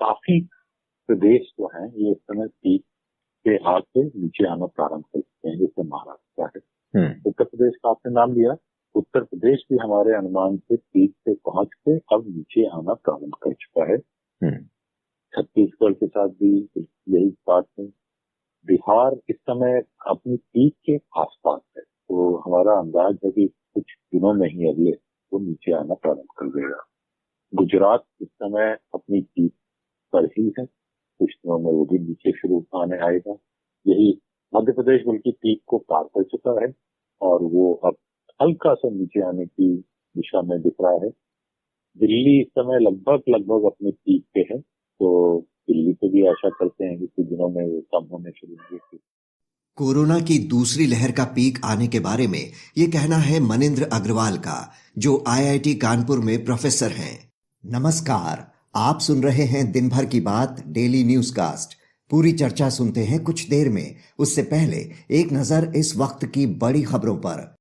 काफी प्रदेश जो हैं ये इस समय पीक के आगे नीचे आना प्रारंभ कर चुके हैं, जैसे महाराष्ट्र है। उत्तर प्रदेश का आपने नाम लिया, उत्तर प्रदेश भी हमारे अनुमान से पीक पे पहुंच के अब नीचे आना प्रारंभ कर चुका है। छत्तीसगढ़ के साथ भी यही बात है। बिहार इस समय अपनी पीक के आसपास है, तो हमारा अंदाज है कि कुछ दिनों में ही अगले वो नीचे आना प्रारंभ कर देगा। गुजरात इस समय अपनी पीक पर ही है, कुछ दिनों में वो भी नीचे शुरू आने आएगा। यही मध्य प्रदेश बल्कि पीक को पार कर चुका है और वो अब हल्का सा नीचे आने की दिशा में दिख रहा है। दिल्ली इस समय लगभग अपने पीक पे है, तो दिल्ली से भी आशा करते हैं कि कुछ दिनों में वो कम होने शुरू होंगे। कोरोना की दूसरी लहर का पीक आने के बारे में ये कहना है मनिंद्र अग्रवाल का, जो आईआईटी कानपुर में प्रोफेसर हैं। नमस्कार, आप सुन रहे हैं दिन भर की बात डेली न्यूज कास्ट। पूरी चर्चा सुनते हैं कुछ देर में, उससे पहले एक नजर इस वक्त की बड़ी खबरों पर।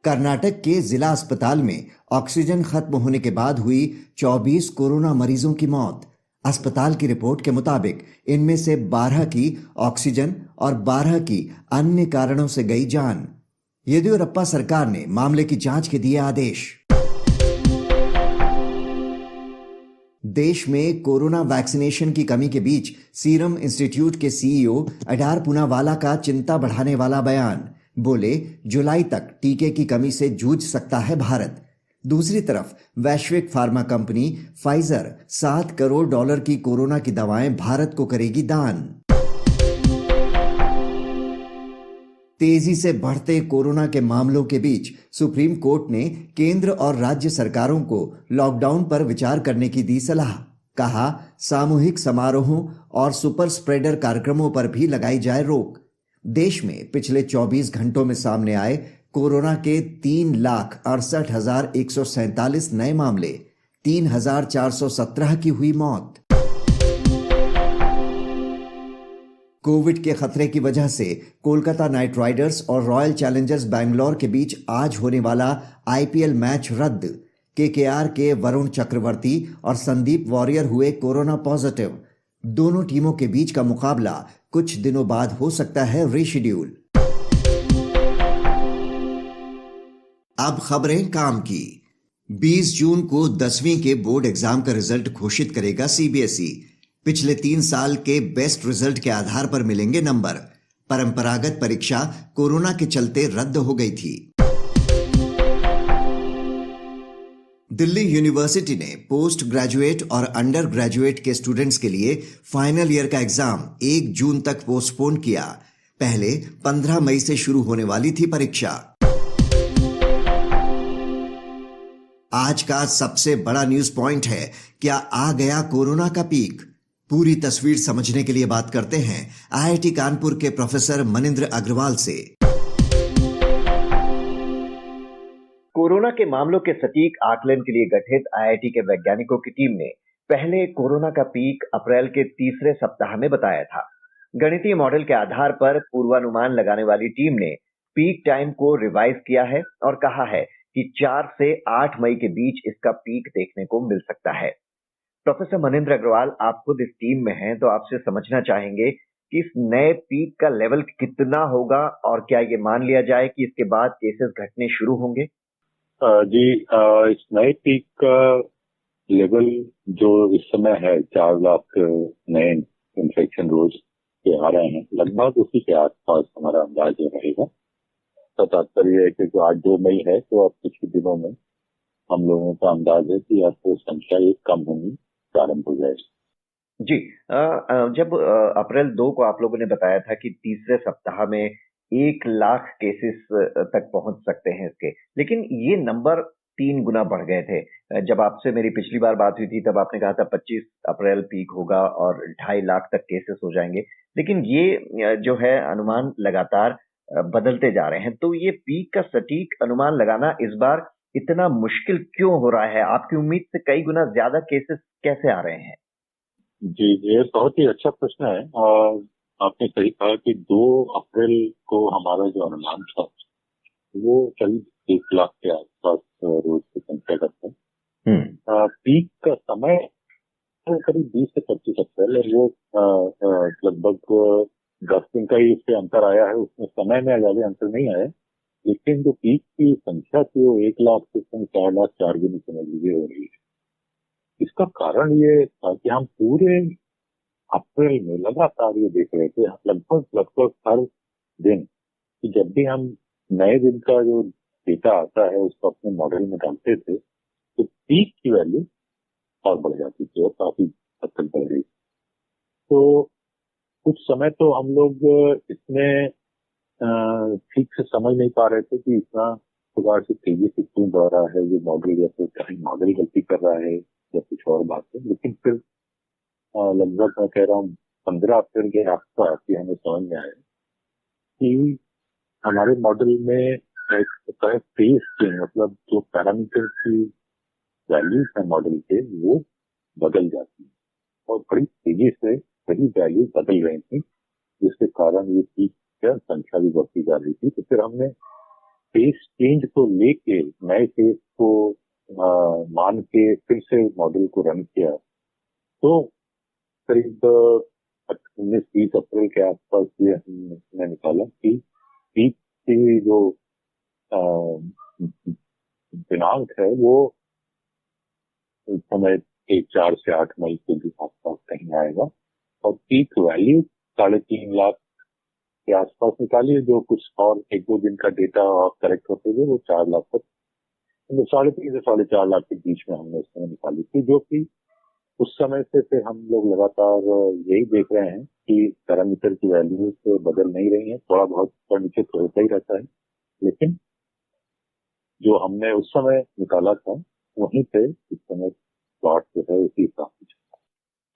कर्नाटक के जिला अस्पताल में ऑक्सीजन खत्म होने के बाद हुई 24 कोरोना मरीजों की मौत। अस्पताल की रिपोर्ट के मुताबिक इनमें से 12 की ऑक्सीजन और 12 की अन्य कारणों से गई जान। येदियुरप्पा सरकार ने मामले की जांच के दिए आदेश। देश में कोरोना वैक्सीनेशन की कमी के बीच सीरम इंस्टीट्यूट के सीईओ अडार पूनावाला का चिंता बढ़ाने वाला बयान। बोले, जुलाई तक टीके की कमी से जूझ सकता है भारत। दूसरी तरफ वैश्विक फार्मा कंपनी फाइजर $7 करोड़ की कोरोना की दवाएं भारत को करेगी दान। तेजी से बढ़ते कोरोना के मामलों के बीच सुप्रीम कोर्ट ने केंद्र और राज्य सरकारों को लॉकडाउन पर विचार करने की दी सलाह। कहा, सामूहिक समारोहों और सुपर स्प्रेडर कार्यक्रमों पर भी लगाई जाए रोक। देश में पिछले 24 घंटों में सामने आए कोरोना के 3,68,147 नए मामले, 3,417 की हुई मौत। कोविड के खतरे की वजह से कोलकाता नाइट राइडर्स और रॉयल चैलेंजर्स बैंगलोर के बीच आज होने वाला आईपीएल मैच रद्द। केकेआर के वरुण चक्रवर्ती और संदीप वॉरियर हुए कोरोना पॉजिटिव। दोनों टीमों के बीच का मुकाबला कुछ दिनों बाद हो सकता है रीशेड्यूल। अब खबरें काम की। 20 जून को 10वीं के बोर्ड एग्जाम का रिजल्ट घोषित करेगा सीबीएसई। पिछले 3 साल के बेस्ट रिजल्ट के आधार पर मिलेंगे नंबर। परंपरागत परीक्षा कोरोना के चलते रद्द हो गई थी। दिल्ली यूनिवर्सिटी ने पोस्ट ग्रेजुएट और अंडर ग्रेजुएट के स्टूडेंट्स के लिए फाइनल ईयर का एग्जाम 1 जून तक पोस्टपोन किया। पहले 15 मई से शुरू होने वाली थी परीक्षा। आज का सबसे बड़ा न्यूज पॉइंट है, क्या आ गया कोरोना का पीक? पूरी तस्वीर समझने के लिए बात करते हैं आईआईटी कानपुर के प्रोफेसर मनिंद्र अग्रवाल से। कोरोना के मामलों के सटीक आकलन के लिए गठित आईआईटी के वैज्ञानिकों की टीम ने पहले कोरोना का पीक अप्रैल के तीसरे सप्ताह में बताया था। गणितीय मॉडल के आधार पर पूर्वानुमान लगाने वाली टीम ने पीक टाइम को रिवाइज किया है और कहा है कि 4 से 8 मई के बीच इसका पीक देखने को मिल सकता है। प्रोफेसर मनिंद्र अग्रवाल, आप खुद इस टीम में हैं, तो आपसे समझना चाहेंगे कि इस नए पीक का लेवल कितना होगा और क्या ये मान लिया जाए कि इसके बाद केसेस घटने शुरू होंगे? जी, इस नए पीक का लेवल जो इस समय है 4 लाख नए इन्फेक्शन रोज के आ रहे हैं, लगभग उसी के आसपास हमारा अंदाज रहेगा। तो तात्पर्य है कि जो आज 2 मई है, तो अब कुछ दिनों में हम लोगों का अंदाज है कि आपको संख्या एक कम होनी प्रारंभ हो जाएगी। जी, जब अप्रैल 2 को आप लोगों ने बताया था कि तीसरे सप्ताह में 1 लाख केसेस तक पहुंच सकते हैं इसके, लेकिन ये नंबर 3 गुना बढ़ गए थे। जब आपसे मेरी पिछली बार बात हुई थी तब आपने कहा था 25 अप्रैल पीक होगा और 2.5 लाख तक केसेस हो जाएंगे, लेकिन ये जो है अनुमान लगातार बदलते जा रहे हैं। तो ये पीक का सटीक अनुमान लगाना इस बार इतना मुश्किल क्यों हो रहा है? आपकी उम्मीद से कई गुना ज्यादा केसेस कैसे आ रहे हैं? जी, ये बहुत ही अच्छा प्रश्न है और आपने सही कहा कि 2 अप्रैल को हमारा जो अनुमान था वो करीब 1 लाख के आसपास रोज की संख्या का था। पीक का समय करीब 20 से 25 अप्रैल, और वो लगभग 10 दिन का ही इससे अंतर आया है, उसमें समय में ज्यादा अंतर नहीं आया। लेकिन जो पीक की संख्या थी वो 1 लाख से 4 लाख 4 दिन समझ लीजिए हो रही है। इसका कारण ये था कि हम पूरे अप्रैल में लगातार ये देख रहे थे, लगभग हर दिन, कि जब भी हम नए दिन का जो डेटा आता है उसको अपने मॉडल में डालते थे, तो पीक की वैल्यू और बढ़ जाती थी और काफी हद तक बढ़ रही थी। तो कुछ समय तो हम लोग इसमें ठीक से समझ नहीं पा रहे थे कि इतना प्रकार से तेजी से क्यों बढ़ रहा है ये मॉडल, या फिर कहीं मॉडल गलती कर रहा है या कुछ और बात है। लेकिन फिर लगभग मैं कह रहा हूँ 15 अप्रैल के आसपास ये हमें समझ में आया कि हमारे मॉडल में एक होता है फेज चेंज, मतलब जो पैरामीटर की वैल्यूज है मॉडल के वो बदल जाती है, और बड़ी तेजी से वही वैल्यू बदल रही थी, जिसके कारण ये पीक की संख्या भी बढ़ती जा रही थी। तो फिर हमने फेज चेंज को लेके नए फेज को मान के फिर से मॉडल को रन किया। तो करीब 19-20 अप्रैल के आसपास ये हमने निकाला कि पीक की जो दिनांक है वो इस समय 4 से 8 मई के भी आसपास कहीं आएगा, और पीक वैल्यू 3.5 लाख के आसपास निकाली, जो कुछ और 1-2 दिन का डेटा और करेक्ट होते हुए वो 4 लाख तक, 3.5 से 4.5 लाख के बीच में हमने उस समय निकाली थी। जो कि उस समय से फिर हम लोग लगातार यही देख रहे हैं कि पैरामीटर की वैल्यूज तो बदल नहीं रही है, थोड़ा बहुत ऊपर नीचे तो होता ही रहता है, लेकिन जो हमने उस समय निकाला था वहीं पे इस समय प्लॉट जो है उसी हिसाब से।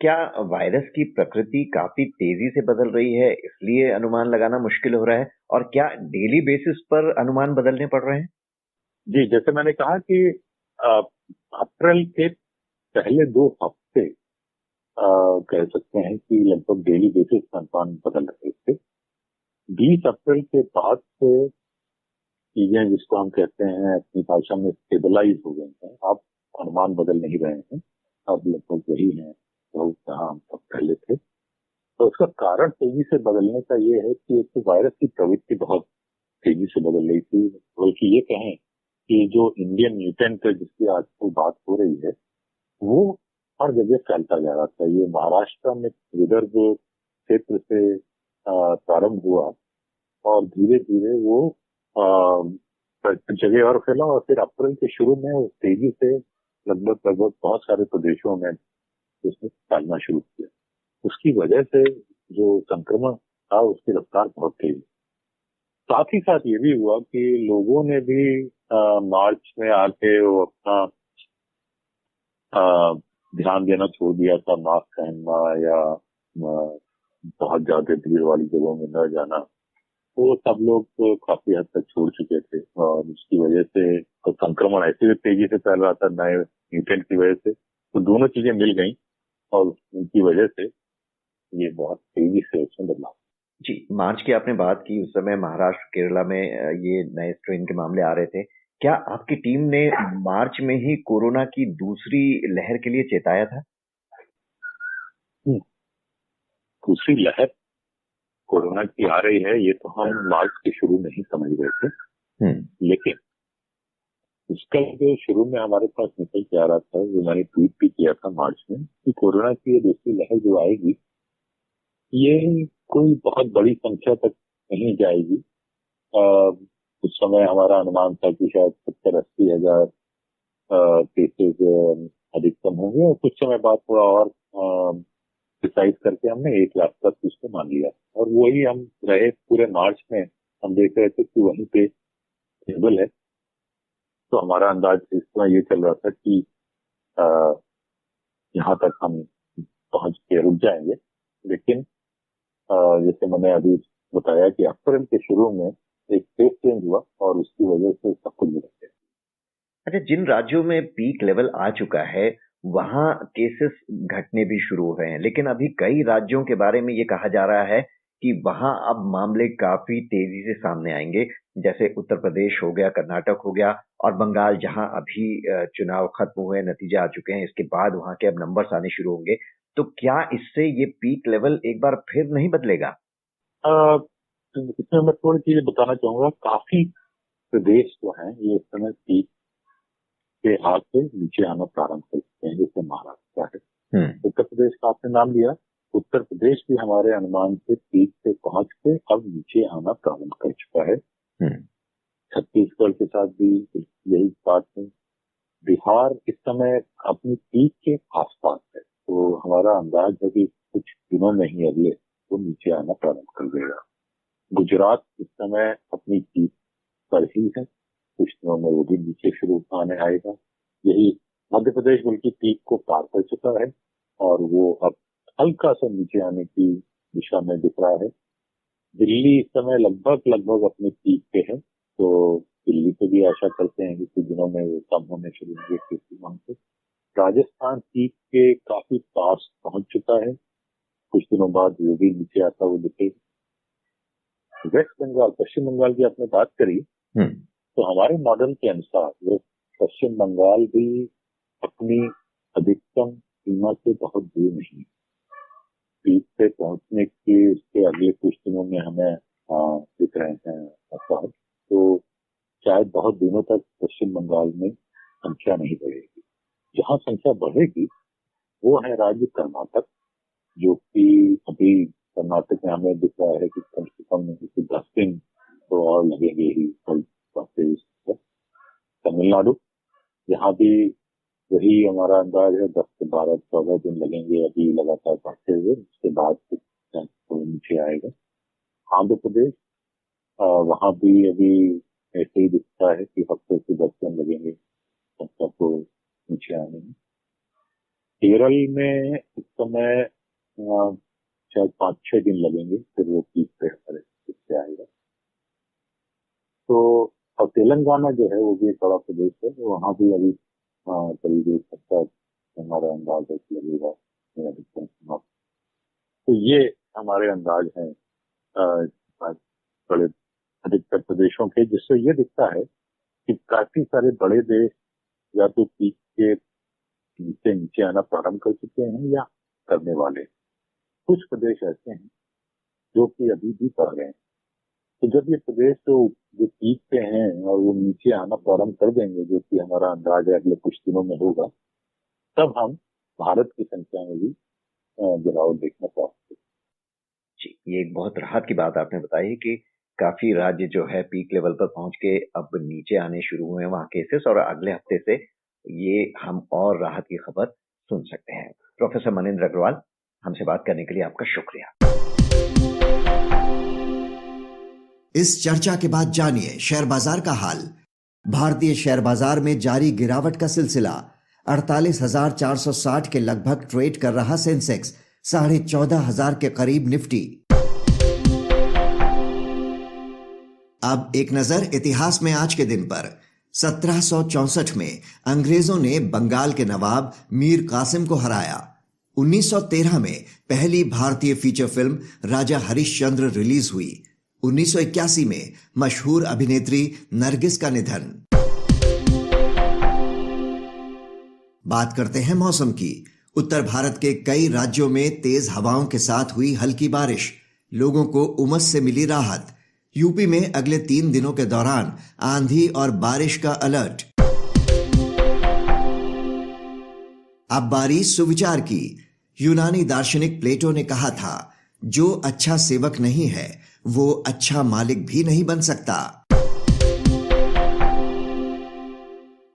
क्या वायरस की प्रकृति काफी तेजी से बदल रही है, इसलिए अनुमान लगाना मुश्किल हो रहा है, और क्या डेली बेसिस पर अनुमान बदलने पड़ रहे हैं? जी, जैसे मैंने कहा कि अप्रैल के पहले 2 हफ्ते कह सकते हैं कि लगभग डेली बेसिस पर अनुमान बदल रहे थे। 20 अप्रैल के बाद से चीजें, जिसको हम कहते हैं अपनी भाषा में, स्टेबलाइज हो गई हैं। अब अनुमान बदल नहीं रहे हैं, अब लगभग वही है बहुत जहां हम सब पहले थे। तो उसका कारण तेजी से बदलने का ये है कि एक तो वायरस की प्रवृत्ति बहुत तेजी से बदल रही थी, बल्कि ये कहें कि जो इंडियन म्यूटेंट है जिसकी आजकल बात हो रही है, वो हर जगह फैलता जा रहा था। ये महाराष्ट्र में विदर्भ क्षेत्र से प्रारंभ हुआ, और धीरे धीरे वो जगह और फैला, और फिर अप्रैल के शुरू में वो तेजी से लगभग बहुत सारे प्रदेशों में उसने फैलना शुरू किया। उसकी वजह से जो संक्रमण था उसकी रफ्तार बहुत तेज। साथ ही साथ ये भी हुआ कि लोगों ने भी मार्च में आके वो अपना ध्यान देना छोड़ दिया था, मास्क पहनना या बहुत ज्यादा भीड़ वाली जगहों में न जाना, वो सब लोग तो काफी हद तक छोड़ चुके थे, और उसकी वजह से तो संक्रमण ऐसे भी तेजी से फैल रहा था नए म्यूटेंट की वजह से। तो दोनों चीजें मिल गई, और उनकी वजह से ये बहुत तेजी से उसमें बदलाव। जी, मार्च की आपने बात की, उस समय महाराष्ट्र, केरला में ये नए स्ट्रेन के मामले आ रहे थे। क्या आपकी टीम ने मार्च में ही कोरोना की दूसरी लहर के लिए चेताया था? दूसरी लहर कोरोना की आ रही है ये तो हम मार्च के शुरू में ही समझ रहे थे, लेकिन उसका जो शुरू में हमारे पास निकल के आ रहा था, जो मैंने ट्वीट भी किया था मार्च में, कि कोरोना की ये दूसरी लहर जो आएगी ये कोई बहुत बड़ी संख्या तक नहीं जाएगी। उस समय हमारा अनुमान था कि शायद 70-80 हजार केसेज अधिकतम होंगे, और कुछ समय बाद थोड़ा और डिसाइड करके हमने 1 लाख तक उसको मान लिया, और वही हम रहे पूरे मार्च में। हम देख रहे थे कि वहीं पे स्टेबल है। तो हमारा अंदाज इस तरह ये चल रहा था कि यहाँ तक हम पहुंच के रुक जाएंगे, लेकिन जैसे मैंने अभी बताया कि अप्रैल के शुरू में एक फेज चेंज हुआ, और उसकी वजह से सब कुछ बिगड़ गया। अच्छा, जिन राज्यों में पीक लेवल आ चुका है वहां केसेस घटने भी शुरू हो रहे हैं, लेकिन अभी कई राज्यों के बारे में ये कहा जा रहा है कि वहां अब मामले काफी तेजी से सामने आएंगे, जैसे उत्तर प्रदेश हो गया, कर्नाटक हो गया और बंगाल, जहां अभी चुनाव खत्म हुए, नतीजे आ चुके हैं, इसके बाद वहां के अब नंबर्स आने शुरू होंगे। तो क्या इससे ये पीक लेवल एक बार फिर नहीं बदलेगा? इसमें मैं थोड़ी चीजें बताना चाहूंगा। काफी प्रदेश जो हैं ये इस समय पीक के हाथ से नीचे आना प्रारंभ कर चुके हैं, जैसे महाराष्ट्र है। उत्तर प्रदेश का आपने नाम लिया, उत्तर प्रदेश भी हमारे अनुमान से पीक से पहुंच के अब नीचे आना प्रारंभ कर चुका है। छत्तीसगढ़ के साथ भी यही बात है। बिहार इस समय अपनी पीक के आसपास है, तो हमारा अंदाज है कि कुछ दिनों में ही अगले वो नीचे आना प्रारंभ कर देगा। गुजरात इस समय अपनी पीक पर ही है, कुछ दिनों में वो भी नीचे शुरू आने आएगा। यही मध्य प्रदेश बल्कि पीक को पार कर चुका है और वो अब हल्का सा नीचे आने की दिशा में दिख रहा है। दिल्ली इस समय लगभग अपनी पीक पे है, तो दिल्ली पे भी आशा करते हैं कि कुछ दिनों में वो कम होने शुरू होंगे। राजस्थान पीक के काफी पास पहुंच चुका है, कुछ दिनों बाद वो भी नीचे आता हुआ दिखेगा। वेस्ट बंगाल, पश्चिम बंगाल की आपने बात करी, तो हमारे मॉडल के अनुसार पश्चिम बंगाल भी अपनी अधिकतम सीमा से बहुत दूर नहीं है। पीक पे पहुंचने के उसके अगले कुछ दिनों में हमें दिख रहे हैं आसार, तो शायद बहुत दिनों तक पश्चिम बंगाल में संख्या नहीं बढ़ेगी। जहां संख्या बढ़ेगी वो है राज्य कर्नाटक, जो कि अभी कर्नाटक में हमें दिख रहा है कि कम से कम 10 दिन तो और लगेंगे ही। तमिलनाडु, यहाँ भी वही हमारा अंदाज है, 10 से 12-14 दिन लगेंगे अभी लगातार बढ़ते हुए, उसके बाद नीचे आएगा। आंध्र प्रदेश, वहां भी अभी ऐसे ही दिखता है कि हफ्ते से 10 दिन लगेंगे संख्या को नीचे आने में। केरल में इस समय शायद 5-6 दिन लगेंगे, फिर वो पीक पे हमारे आएगा। तो और तेलंगाना जो है वो भी एक बड़ा प्रदेश है, वहां भी अभी करीब 1 सप्ताह हमारा अंदाज लगेगा। तो ये हमारे अंदाज हैं बड़े अधिकतर प्रदेशों के, जिससे ये दिखता है कि काफी सारे बड़े देश या तो पीक के नीचे आना प्रारंभ कर चुके हैं या करने वाले। कुछ प्रदेश ऐसे हैं जो कि अभी भी कर रहे हैं। तो जब ये प्रदेश जो पीक पे हैं और वो नीचे आना प्रारंभ कर देंगे, जो कि हमारा अंदाज है अगले कुछ दिनों में होगा, तब हम भारत की संख्या में भी गिरावट देखना पाएंगे। जी, ये एक बहुत राहत की बात आपने बताई है कि काफी राज्य जो है पीक लेवल पर पहुंच के अब नीचे आने शुरू हुए हैं वहां केसेस, और अगले हफ्ते से ये हम और राहत की खबर सुन सकते हैं। प्रोफेसर मनिंद्र अग्रवाल, हमसे बात करने के लिए आपका शुक्रिया। इस चर्चा के बाद जानिए शेयर बाजार का हाल। भारतीय शेयर बाजार में जारी गिरावट का सिलसिला। 48,460 के लगभग ट्रेड कर रहा सेंसेक्स, 14,500 के करीब निफ्टी। अब एक नजर इतिहास में आज के दिन पर। 1764 में अंग्रेजों ने बंगाल के नवाब मीर कासिम को हराया। 1913 में पहली भारतीय फीचर फिल्म राजा हरिश्चंद्र रिलीज हुई। 1981 में मशहूर अभिनेत्री नरगिस का निधन। बात करते हैं मौसम की। उत्तर भारत के कई राज्यों में तेज हवाओं के साथ हुई हल्की बारिश, लोगों को उमस से मिली राहत। यूपी में अगले 3 दिनों के दौरान आंधी और बारिश का अलर्ट। अब बारी सुविचार की। यूनानी दार्शनिक प्लेटो ने कहा था, जो अच्छा सेवक नहीं है वो अच्छा मालिक भी नहीं बन सकता।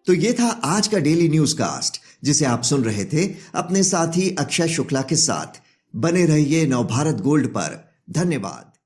तो ये था आज का डेली न्यूज कास्ट, जिसे आप सुन रहे थे अपने साथी अक्षय शुक्ला के साथ। बने रहिए नवभारत गोल्ड पर। धन्यवाद।